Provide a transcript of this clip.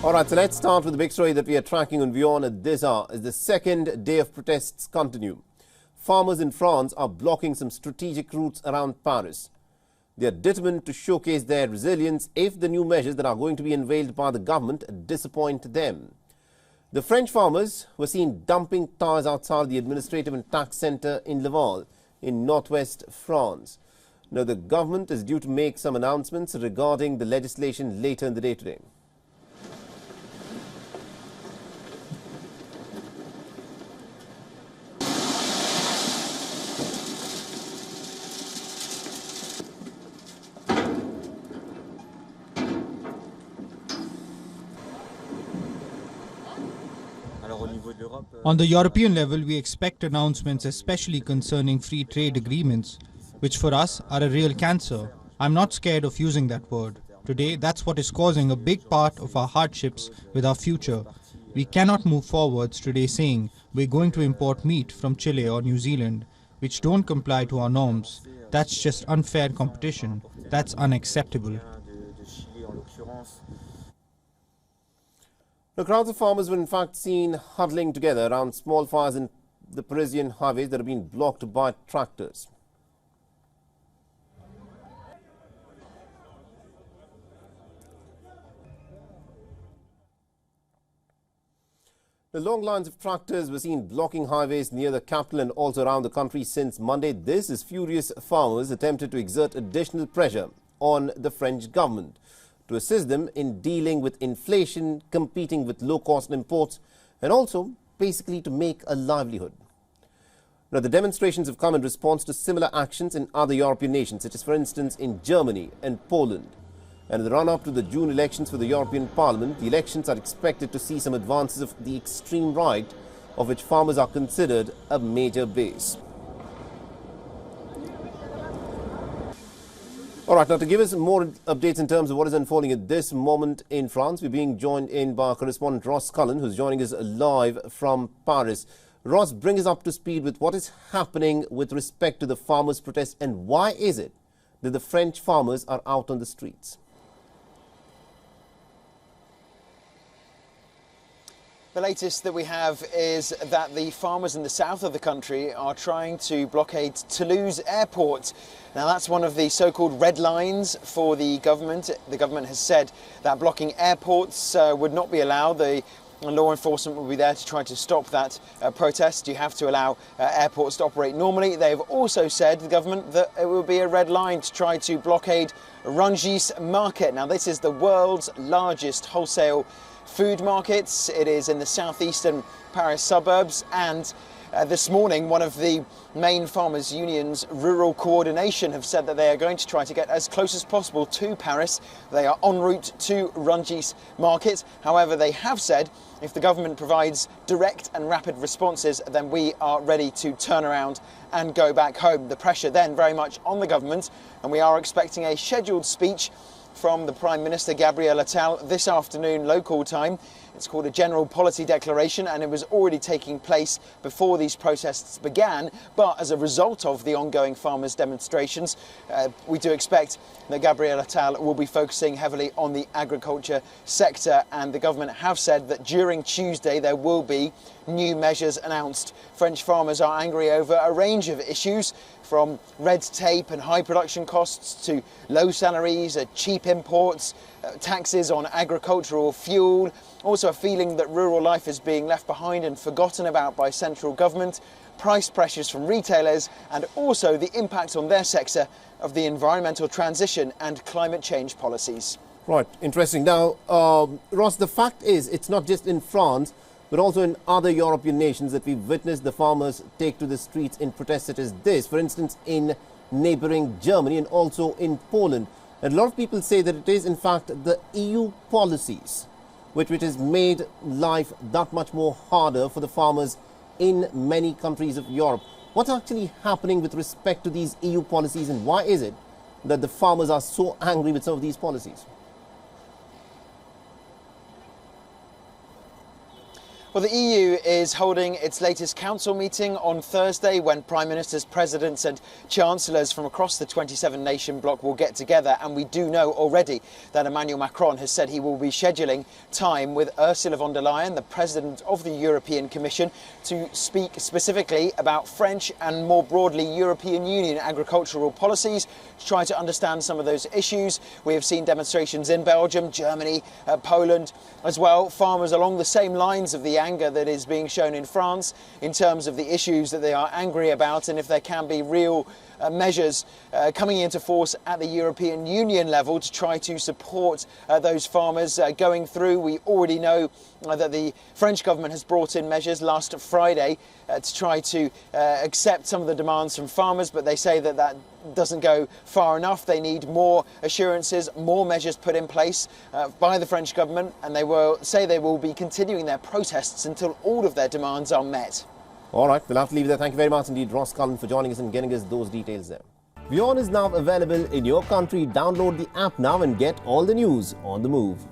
All right, so let's start with the big story that we are tracking on WION at this hour as the second day of protests continue. Farmers in France are blocking some strategic routes around Paris. They are determined to showcase their resilience if the new measures that are going to be unveiled by the government disappoint them. The French farmers were seen dumping tyres outside the administrative and tax centre in Laval in northwest France. Now, the government is due to make some announcements regarding the legislation later in the day today. On the European level, we expect announcements especially concerning free trade agreements, which for us are a real cancer. I'm not scared of using that word. Today, that's what is causing a big part of our hardships with our future. We cannot move forwards today saying we're going to import meat from Chile or New Zealand, which don't comply to our norms. That's just unfair competition. That's unacceptable. The crowds of farmers were in fact seen huddling together around small fires in the Parisian highways that have been blocked by tractors. The long lines of tractors were seen blocking highways near the capital and also around the country since Monday. This as furious farmers attempted to exert additional pressure on the French government to assist them in dealing with inflation, competing with low-cost imports, and also basically to make a livelihood. Now, the demonstrations have come in response to similar actions in other European nations, such as, for instance, in Germany and Poland. And in the run-up to the June elections for the European Parliament, the elections are expected to see some advances of the extreme right, of which farmers are considered a major base. All right, now to give us more updates in terms of what is unfolding at this moment in France, we're being joined in by our correspondent Ross Cullen, who's joining us live from Paris. Ross, bring us up to speed with what is happening with respect to the farmers' protests and why is it that the French farmers are out on the streets? The latest that we have is that the farmers in the south of the country are trying to blockade Toulouse airport. Now, that's one of the so-called red lines for the government. The government has said that blocking airports would not be allowed. The law enforcement will be there to try to stop that protest. You have to allow airports to operate normally. They have also said, the government, that it will be a red line to try to blockade Rungis market. Now, this is the world's largest wholesale food markets. It is in the southeastern Paris suburbs, and this morning one of the main farmers' unions, Rural Coordination, have said that they are going to try to get as close as possible to Paris. They are en route to Rungis market. However, they have said if the government provides direct and rapid responses, then we are ready to turn around and go back home. The pressure then very much on the government, and we are expecting a scheduled speech from the Prime Minister Gabriel Attal this afternoon local time. It's called a General Policy Declaration, and it was already taking place before these protests began. But as a result of the ongoing farmers' demonstrations, we do expect that Gabriel Attal will be focusing heavily on the agriculture sector, and the government have said that during Tuesday there will be new measures announced. French farmers are angry over a range of issues, from red tape and high production costs to low salaries, cheap imports, taxes on agricultural fuel, also a feeling that rural life is being left behind and forgotten about by central government, price pressures from retailers, and also the impact on their sector of the environmental transition and climate change policies. Right, interesting. Now, Ross, the fact is it's not just in France, but also in other European nations that we've witnessed the farmers take to the streets in protests such as this. For instance, in neighbouring Germany and also in Poland. And a lot of people say that it is, in fact, the EU policies which has made life that much more harder for the farmers in many countries of Europe. What's actually happening with respect to these EU policies, and why is it that the farmers are so angry with some of these policies? Well, the EU is holding its latest council meeting on Thursday when prime ministers, presidents and chancellors from across the 27-nation bloc will get together. And we do know already that Emmanuel Macron has said he will be scheduling time with Ursula von der Leyen, the president of the European Commission, to speak specifically about French and more broadly European Union agricultural policies, to try to understand some of those issues. We have seen demonstrations in Belgium, Germany, Poland as well. Farmers along the same lines of the anger that is being shown in France in terms of the issues that they are angry about, and if there can be real measures coming into force at the European Union level to try to support those farmers going through. We already know that the French government has brought in measures last Friday to try to accept some of the demands from farmers, but they say that that doesn't go far enough. They need more assurances, more measures put in place by the French government, and they will say they will be continuing their protests until all of their demands are met. All right, we'll have to leave it there. Thank you very much indeed, Ross Cullen, for joining us and getting us those details there. WION is now available in your country. Download the app now and get all the news on the move.